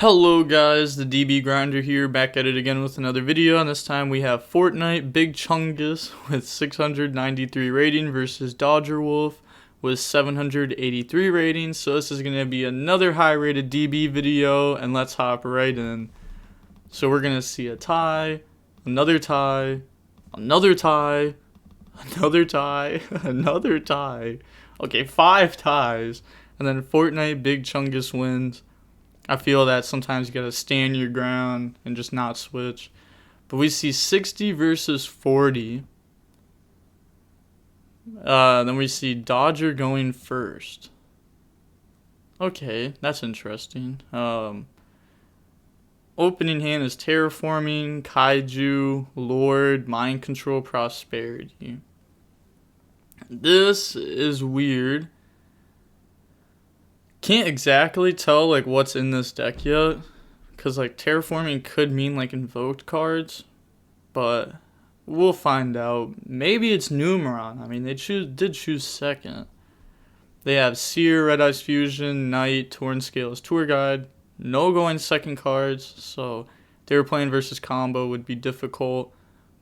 Hello guys, the DB Grinder here, back at it again with another video, and this time we have Fortnite Big Chungus with 693 rating versus Dodger Wolf with 783 ratings. So this is going to be another high rated DB video, and let's hop right in. So we're going to see a tie, another tie, another tie, another tie, another tie. Okay, 5 ties, and then Fortnite Big Chungus wins. I feel that sometimes you gotta stand your ground and just not switch. But we see 60 versus 40. Then we see Dodger going first. Okay, that's interesting. Opening hand is Terraforming, Kaiju, Lord, Mind Control, Prosperity. This is weird. Can't exactly tell like what's in this deck yet, because like Terraforming could mean like invoked cards, but we'll find out. Maybe it's Numeron. I mean, they did choose second. They have Seer, Red Eyes Fusion, Knight, Torn Scales, Tour Guide. No going second cards, so they were playing versus combo would be difficult,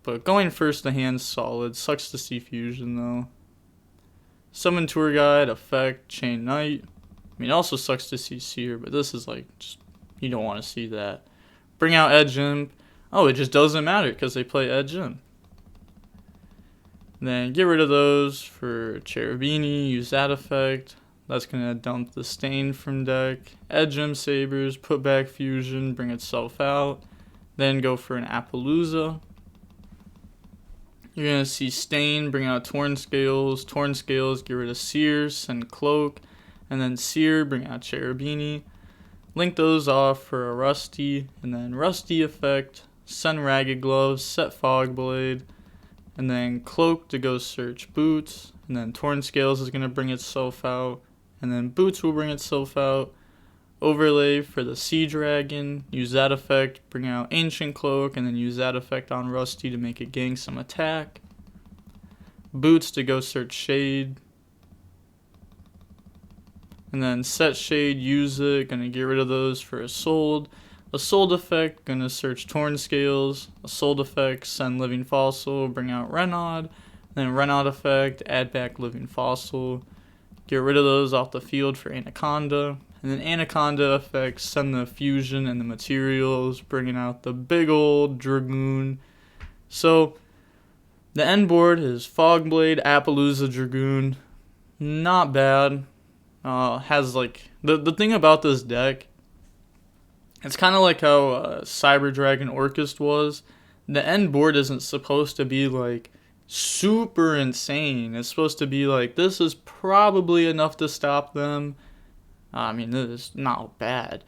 but going first the hand's solid. Sucks to see Fusion though. Summon Tour Guide, Effect, Chain Knight. I mean, it also sucks to see Seer, but this is like, just, you don't want to see that. Bring out Edge Imp. Oh, it just doesn't matter because they play Edge Imp. Then get rid of those for Cherubini, use that effect. That's going to dump the Stain from deck. Edge Imp Sabers, put back Fusion, bring itself out. Then go for an Appaloosa. You're going to see Stain, bring out Torn Scales, get rid of Seer, send Cloak. And then Seer, bring out Cherubini. Link those off for a Rusty. And then Rusty effect. Send Ragged Gloves. Set Fog Blade. And then Cloak to go search Boots. And then Torn Scales is going to bring itself out. And then Boots will bring itself out. Overlay for the Sea Dragon. Use that effect. Bring out Ancient Cloak. And then use that effect on Rusty to make it gang some attack. Boots to go search Shade. And then set Shade, use it, gonna get rid of those for a Sold. A Sold effect, gonna search Torn Scales. A Sold effect, send Living Fossil, bring out Renaud. Then Renaud effect, add back Living Fossil. Get rid of those off the field for Anaconda. And then Anaconda effect, send the Fusion and the materials, bringing out the big old Dragoon. So, the end board is Fogblade, Appaloosa, Dragoon. Not bad. Has like the thing about this deck, it's kind of like how Cyber Dragon Orchest was. The end board isn't supposed to be like super insane. It's supposed to be like, this is probably enough to stop them. I mean, this is not bad.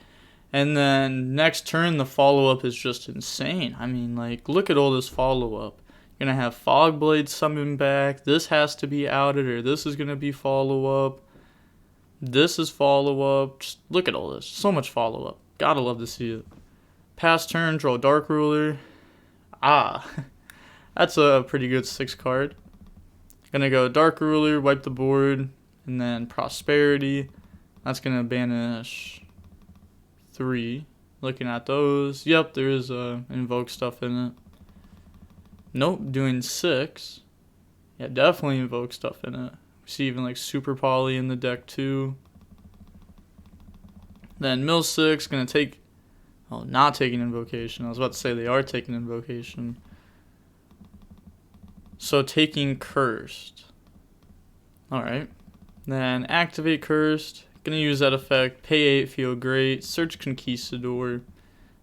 And then next turn the follow-up is just insane. I mean, like, look at all this follow-up. You're gonna have Fogblade summon back, this has to be outed, or this is gonna be follow-up. This is follow-up. Just look at all this. So much follow-up. Gotta love to see it. Pass turn, draw Dark Ruler. That's a pretty good 6 card. Gonna go Dark Ruler, wipe the board, and then Prosperity. That's gonna banish 3. Looking at those. Yep, there is invoke stuff in it. Nope, doing 6. Yeah, definitely invoke stuff in it. See even like Super Poly in the deck too. Then Mill 6 gonna take, not taking Invocation. I was about to say they are taking Invocation. So taking Cursed. Alright. Then activate Cursed. Gonna use that effect. Pay 8, feel great. Search Conquistador.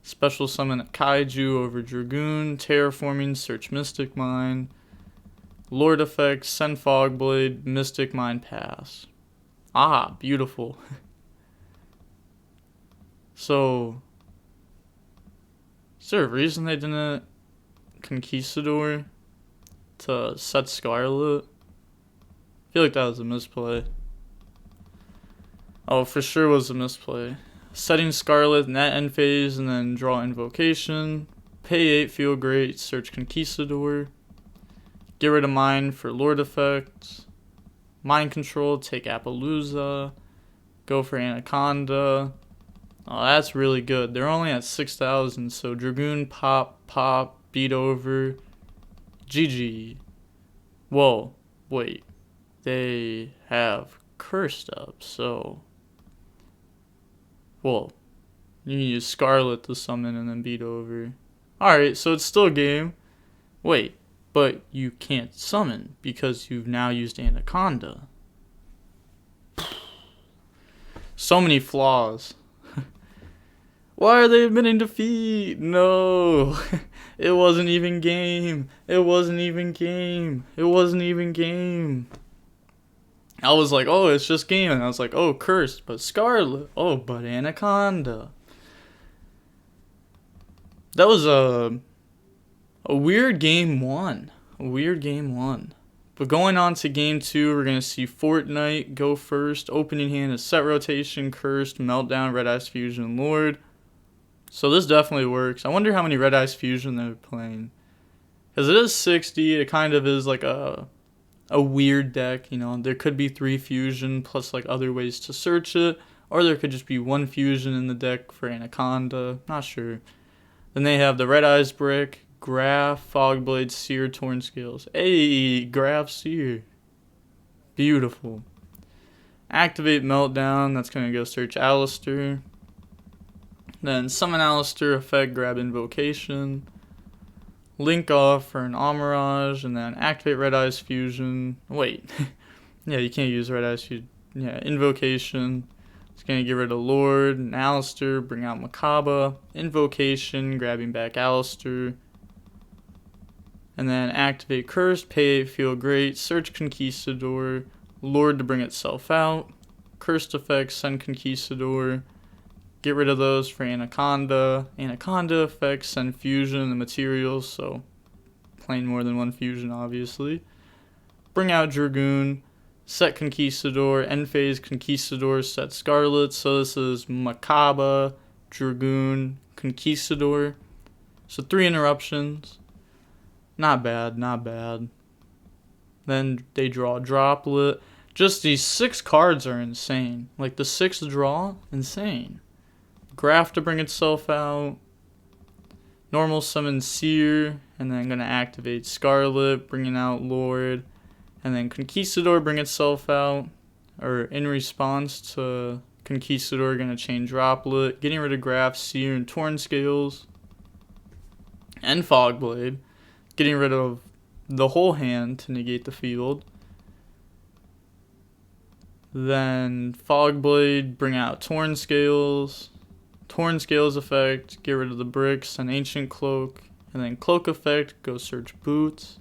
Special summon Kaiju over Dragoon. Terraforming, search Mystic Mine. Lord effect, send Fogblade, Mystic Mind pass. Beautiful. So, is there a reason they didn't Conquistador to set Scarlet? I feel like that was a misplay. Oh, for sure was a misplay. Setting Scarlet in that end phase and then draw Invocation. Pay 8, feel great, search Conquistador. Get rid of Mind for Lord effects. Mind Control, take Appaloosa. Go for Anaconda. Oh, that's really good. They're only at 6,000, so Dragoon, pop, beat over. GG. Whoa, wait. They have cursed up, so... Whoa. You can use Scarlet to summon and then beat over. Alright, so it's still a game. Wait, but you can't summon because you've now used Anaconda. So many flaws. Why are they admitting defeat? No. It wasn't even game. It wasn't even game. It wasn't even game. I was like, oh, it's just game. And I was like, oh, cursed, but Scarlet. Oh, but Anaconda. That was a weird game one. A weird game one. But going on to game two, we're going to see Fortnite go first. Opening hand is Set Rotation, Cursed, Meltdown, Red Eyes Fusion, Lord. So this definitely works. I wonder how many Red Eyes Fusion they're playing. Because it is 60. It kind of is like a weird deck. You know, there could be 3 Fusion plus like other ways to search it. Or there could just be 1 Fusion in the deck for Anaconda. Not sure. Then they have the Red Eyes Brick, Graph, Fogblade, Seer, Torn Scales. Hey, Graph, Seer. Beautiful. Activate Meltdown. That's going to go search Alistair. Then Summon Alistair, effect, grab Invocation. Link off for an Amirage, and then activate Red Eyes Fusion. Wait. Yeah, you can't use Red Eyes Fusion. Yeah, Invocation. It's going to get rid of Lord and Alistair, bring out Makaba. Invocation, grabbing back Alistair. And then activate Cursed, pay 8, feel great, search Conquistador, Lord to bring itself out. Cursed effects, send Conquistador. Get rid of those for Anaconda. Anaconda effects, send Fusion and the materials, so playing more than 1 Fusion, obviously. Bring out Dragoon, set Conquistador, end phase Conquistador, set Scarlet. So this is Makaba, Dragoon, Conquistador. So 3 interruptions. Not bad, not bad. Then they draw Droplet. Just these 6 cards are insane. Like the 6th draw, insane. Graph to bring itself out. Normal summon Seer. And then going to activate Scarlet, bringing out Lord. And then Conquistador bring itself out. Or in response to Conquistador, going to chain Droplet. Getting rid of Graph, Seer, and Torn Scales. And Fogblade. Getting rid of the whole hand to negate the field. Then Fogblade, bring out Torn Scales. Torn Scales effect, get rid of the bricks, and Ancient Cloak. And then Cloak effect, go search Boots.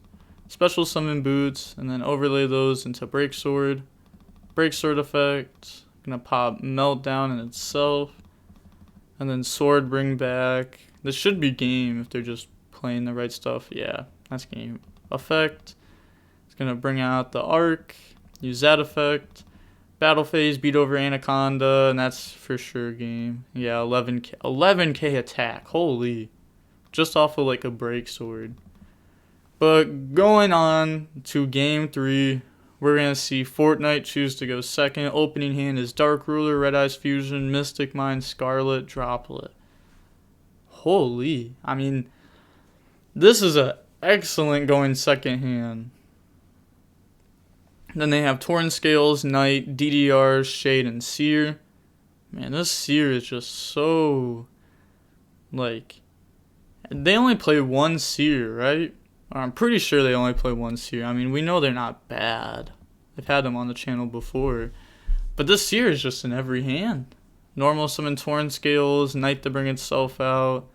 Special summon Boots, and then overlay those into Breaksword. Breaksword effect, gonna pop Meltdown in itself. And then Sword bring back. This should be game if they're just playing the right stuff. Yeah, that's game. Effect, it's gonna bring out the Arc. Use that effect. Battle phase, beat over Anaconda, and that's for sure game. Yeah, 11k attack. Holy. Just off of like a break sword. But going on to game 3, we're going to see Fortnite choose to go second. Opening hand is Dark Ruler, Red Eyes Fusion, Mystic Mind, Scarlet, Droplet. Holy. I mean, this is an excellent going second hand. Then they have Torn Scales, Knight, DDR, Shade, and Seer. Man, this Seer is just so... Like... They only play 1 Seer, right? Or I'm pretty sure they only play 1 Seer. I mean, we know they're not bad. I've had them on the channel before. But this Seer is just in every hand. Normal summon Torn Scales, Knight to bring itself out.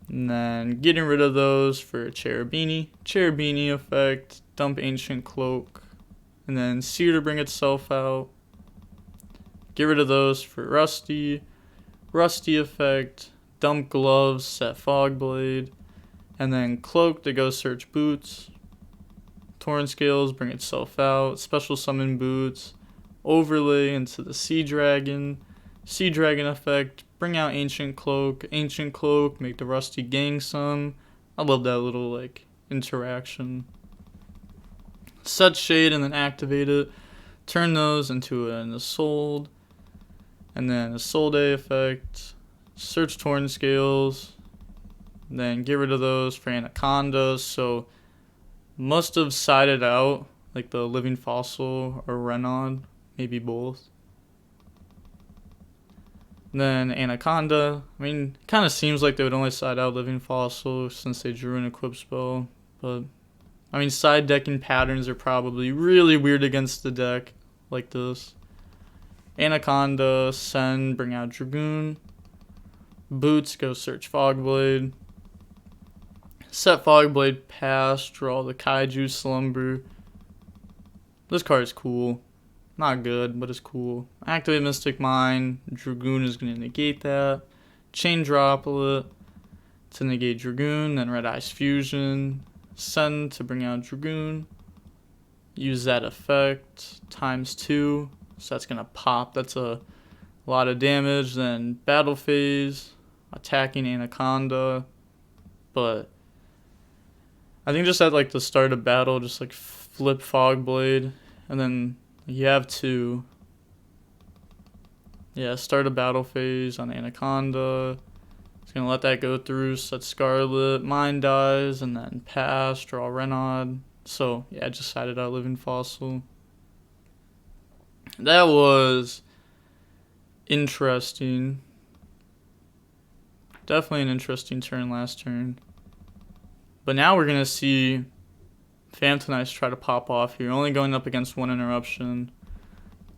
And then getting rid of those for Cherubini. Cherubini effect, dump Ancient Cloak. And then Seer to bring itself out. Get rid of those for Rusty. Rusty effect. Dump Gloves, set Fogblade. And then Cloak to go search Boots. Torn Scales, bring itself out. Special summon Boots. Overlay into the Sea Dragon. Sea Dragon effect. Bring out Ancient Cloak. Ancient Cloak, make the Rusty gang some. I love that little like interaction. Set Shade and then activate it. Turn those into an Assault. and then a Soul Day effect, search Torn Scales, then get rid of those for Anaconda. So must have sided out like the Living Fossil or Renaud, maybe both. Then Anaconda, I mean, kind of seems like they would only side out Living Fossil since they drew an equip spell, but I mean, side decking patterns are probably really weird against the deck like this. Anaconda, send, bring out Dragoon. Boots, go search Fogblade. Set Fogblade, pass, draw the Kaiju Slumber. This card is cool. Not good, but it's cool. Activate Mystic Mine. Dragoon is going to negate that. Chain Droplet to negate Dragoon. Then Red Eyes Fusion. Send to bring out Dragoon. Use that effect. ×2. So that's going to pop. That's a lot of damage. Then Battle Phase. Attacking Anaconda. But I think just at like the start of battle, just like flip Fogblade. And then you have to, start a battle phase on Anaconda. It's going to let that go through, set Scarlet, mine dies, and then pass, draw Renaud. So, yeah, just sided out Living Fossil. That was interesting. Definitely an interesting turn last turn. But now we're going to see Phantom try to pop off here, only going up against one interruption.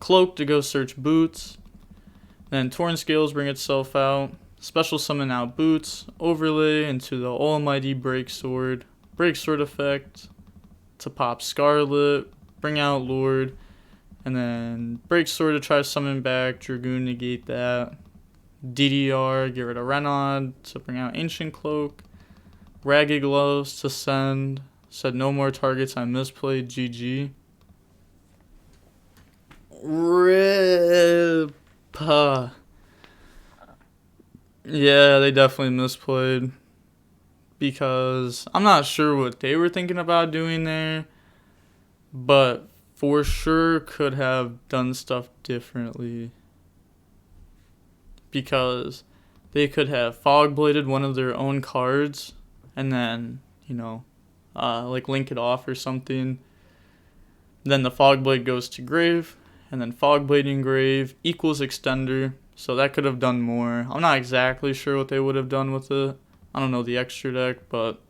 Cloak to go search Boots. Then Torn Scales bring itself out. Special summon out Boots. Overlay into the almighty Breaksword. Breaksword effect to pop Scarlet. Bring out Lord. And then Breaksword to try to summon back. Dragoon negate that. DDR, get rid of Renaud to bring out Ancient Cloak. Ragged Gloves to send. Said no more targets. I misplayed. GG. RIP. Yeah, they definitely misplayed. Because I'm not sure what they were thinking about doing there. But for sure could have done stuff differently. Because they could have Fogbladed one of their own cards. And then, like link it off or something. Then the Fogblade goes to grave, and then Fogblading grave equals extender. So that could have done more. I'm not exactly sure what they would have done with it. I don't know the extra deck, but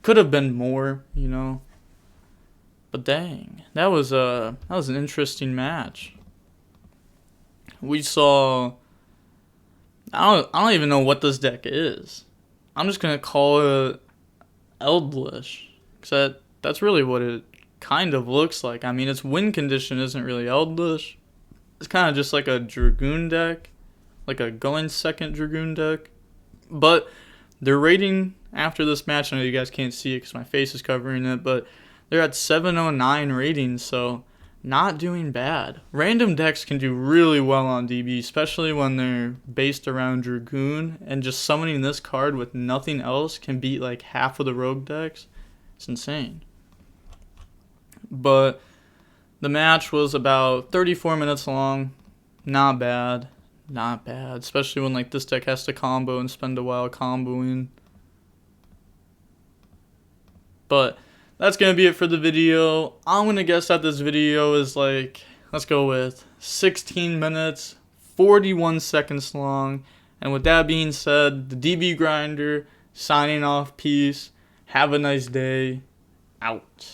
could have been more, But dang, that was an interesting match. We saw. I don't even know what this deck is. I'm just gonna call it Eldlich. Because that's really what it kind of looks like. I mean, its win condition isn't really Eldlich. It's kind of just like a Dragoon deck. Like a going second Dragoon deck. But their rating after this match, I know you guys can't see it because my face is covering it, but they're at 709 ratings, so not doing bad. Random decks can do really well on DB, especially when they're based around Dragoon, and just summoning this card with nothing else can beat like half of the rogue decks. It's insane. But the match was about 34 minutes long. Not bad. Not bad. Especially when like this deck has to combo and spend a while comboing. But that's going to be it for the video. I'm going to guess that this video is like, let's go with 16 minutes, 41 seconds long. And with that being said, the DB Grinder signing off. Peace. Have a nice day. Out.